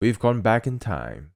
We've gone back in time.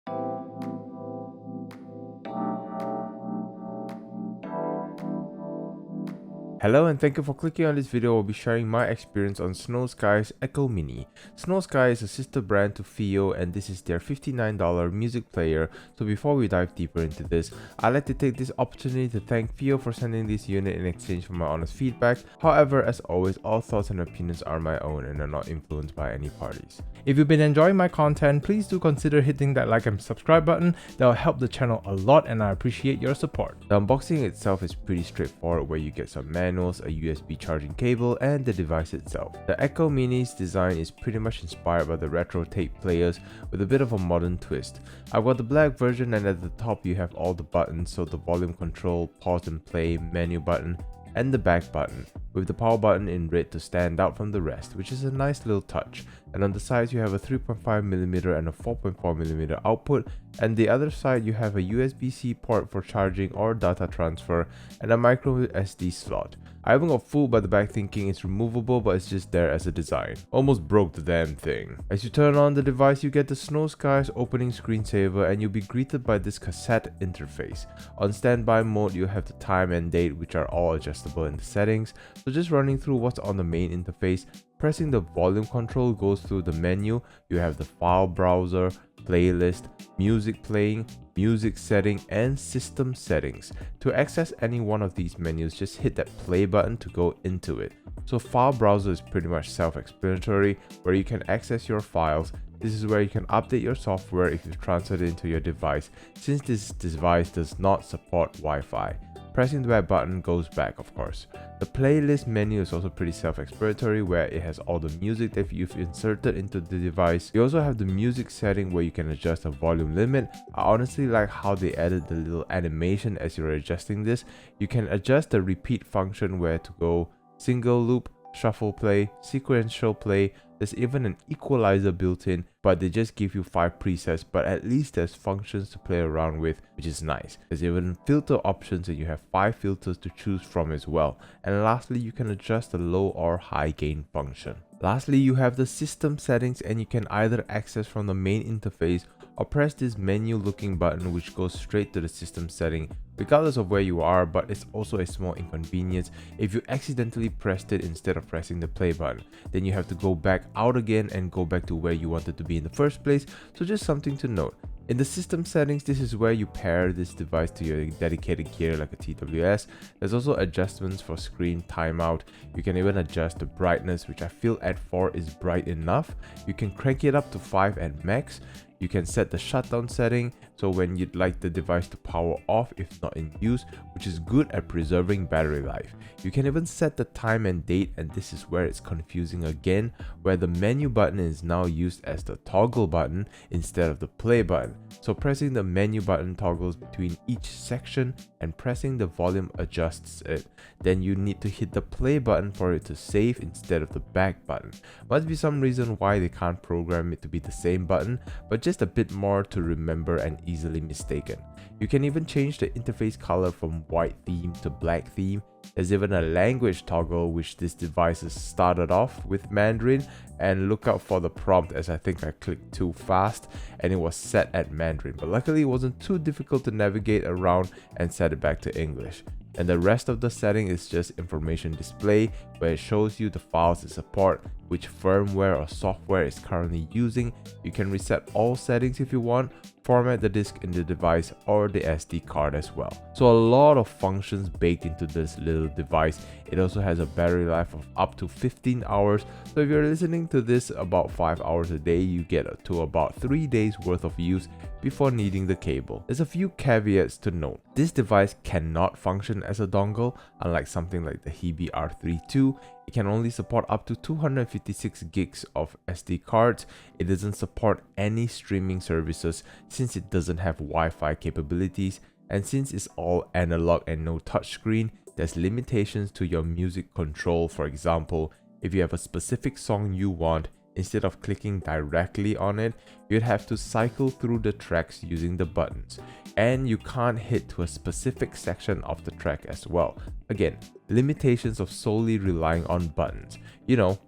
Hello and thank you for clicking on this video. I'll be sharing my experience on Snowsky's Echo Mini. Snowsky is a sister brand to FiiO and this is their $59 music player. So before we dive deeper into this, I'd like to take this opportunity to thank FiiO for sending this unit in exchange for my honest feedback. However, as always, all thoughts and opinions are my own and are not influenced by any parties. If you've been enjoying my content, please do consider hitting that like and subscribe button. That will help the channel a lot and I appreciate your support. The unboxing itself is pretty straightforward, where you get some manuals, a USB charging cable, and the device itself. The Echo Mini's design is pretty much inspired by the retro tape players with a bit of a modern twist. I've got the black version and at the top you have all the buttons, so the volume control, pause and play, menu button, and the back button, with the power button in red to stand out from the rest, which is a nice little touch. And on the sides you have a 3.5mm and a 4.4mm output, and the other side you have a USB-C port for charging or data transfer and a micro SD slot. I haven't got fooled by the back thinking it's removable, but it's just there as a design. Almost broke the damn thing. As you turn on the device, you get the Snowsky's opening screensaver and you'll be greeted by this cassette interface. On standby mode, you have the time and date, which are all adjustable in the settings. So just running through what's on the main interface, pressing the volume control goes through the menu. You have the file browser, playlist, music playing, music setting, and system settings. To access any one of these menus, just hit that play button to go into it. So file browser is pretty much self-explanatory, where you can access your files. This is where you can update your software if you've transferred it into your device, since this device does not support Wi-Fi. Pressing the back button goes back, of course. The playlist menu is also pretty self-explanatory, where it has all the music that you've inserted into the device. You also have the music setting where you can adjust the volume limit. I honestly like how they added the little animation as you're adjusting this. You can adjust the repeat function, where to go single loop, shuffle play, sequential play. There's even an equalizer built in, but they just give you 5 presets, but at least there's functions to play around with, which is nice. There's even filter options and you have 5 filters to choose from as well. And lastly, you can adjust the low or high gain function. Lastly, you have the system settings and you can either access from the main interface or press this menu looking button, which goes straight to the system setting regardless of where you are, but it's also a small inconvenience. If you accidentally pressed it instead of pressing the play button, then you have to go back out again and go back to where you wanted to be in the first place, so just something to note. In the system settings, this is where you pair this device to your dedicated gear like a TWS. There's also adjustments for screen timeout. You can even adjust the brightness, which I feel at 4 is bright enough. You can crank it up to 5 at max. You can set the shutdown setting, so when you'd like the device to power off if not in use, which is good at preserving battery life. You can even set the time and date, and this is where it's confusing again, where the menu button is now used as the toggle button instead of the play button. So pressing the menu button toggles between each section and pressing the volume adjusts it. Then you need to hit the play button for it to save instead of the back button. Must be some reason why they can't program it to be the same button, but just a bit more to remember and easily mistaken. You can even change the interface color from white theme to black theme. There's even a language toggle, which this device has started off with Mandarin, and look out for the prompt as I think I clicked too fast and it was set at Mandarin, but luckily it wasn't too difficult to navigate around and set it back to English. And the rest of the setting is just information display, where it shows you the files it support, which firmware or software it's currently using. You can reset all settings if you want, format the disk in the device or the SD card as well. So a lot of functions baked into this little device. It also has a battery life of up to 15 hours. So if you're listening to this about 5 hours a day, you get to about 3 days worth of use before needing the cable. There's a few caveats to note. This device cannot function as a dongle, unlike something like the Hebe R32. It can only support up to 256 gigs of SD cards. It doesn't support any streaming services since it doesn't have Wi-Fi capabilities, and since it's all analog and no touchscreen, there's limitations to your music control. For example, if you have a specific song you want, instead of clicking directly on it, you'd have to cycle through the tracks using the buttons, and you can't hit to a specific section of the track as well. Again, limitations of solely relying on buttons,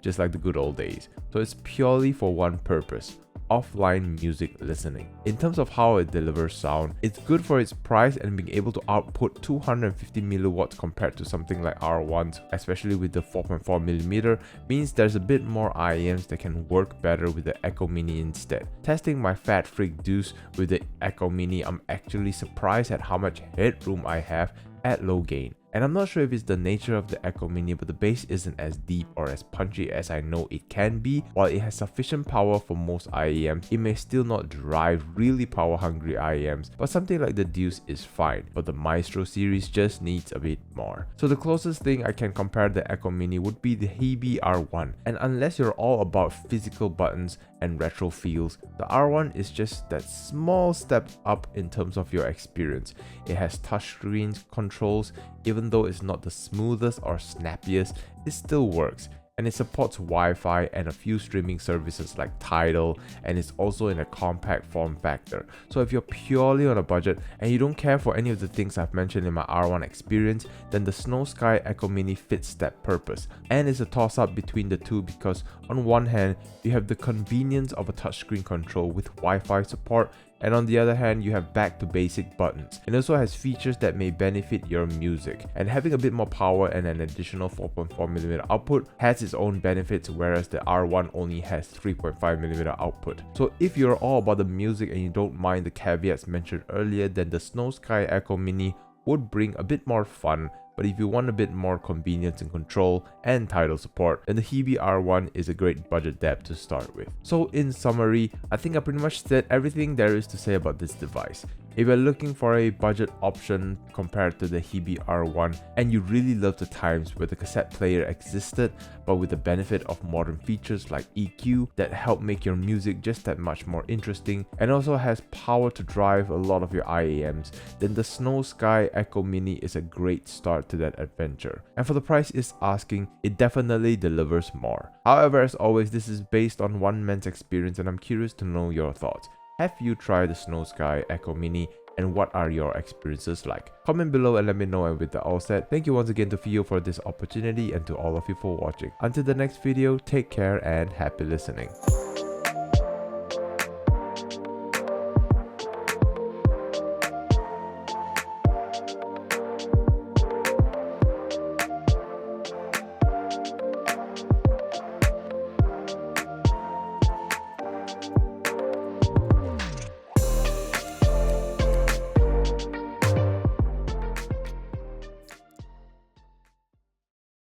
just like the good old days. So it's purely for one purpose: offline music listening. In terms of how it delivers sound, it's good for its price, and being able to output 250 milliwatts compared to something like R1s, especially with the 4.4mm, means there's a bit more IEMs that can work better with the Echo Mini instead. Testing my Fat Freak Deuce with the Echo Mini, I'm actually surprised at how much headroom I have at low gain. And I'm not sure if it's the nature of the Echo Mini, but the bass isn't as deep or as punchy as I know it can be. While it has sufficient power for most IEMs, it may still not drive really power hungry IEMs, but something like the Deuce is fine, but the Maestro series just needs a bit more. So the closest thing I can compare the Echo Mini would be the Hebe R1, and unless you're all about physical buttons and retro feels, the R1 is just that small step up in terms of your experience. It has touchscreen controls. Even though it's not the smoothest or snappiest, it still works. And it supports Wi-Fi and a few streaming services like Tidal, and it's also in a compact form factor. So if you're purely on a budget and you don't care for any of the things I've mentioned in my R1 experience, then the Snowsky Echo Mini fits that purpose. And it's a toss-up between the two because on one hand, you have the convenience of a touchscreen control with Wi-Fi support, and on the other hand, you have back to basic buttons. It also has features that may benefit your music, and having a bit more power and an additional 4.4mm output has its own benefits, whereas the R1 only has 3.5mm output. So if you're all about the music and you don't mind the caveats mentioned earlier, then the Snowsky Echo Mini would bring a bit more fun. But if you want a bit more convenience and control and Tidal support, then the Hebe R1 is a great budget deb to start with. So in summary, I think I pretty much said everything there is to say about this device. If you're looking for a budget option compared to the Hebe R1 and you really love the times where the cassette player existed, but with the benefit of modern features like EQ that help make your music just that much more interesting and also has power to drive a lot of your IEMs, then the Snowsky Echo Mini is a great start to that adventure. And for the price it's asking, it definitely delivers more. However, as always, this is based on one man's experience and I'm curious to know your thoughts. Have you tried the Snowsky Echo Mini, and what are your experiences like? Comment below and let me know. And with that all said, thank you once again to Theo for this opportunity and to all of you for watching. Until the next video, take care and happy listening.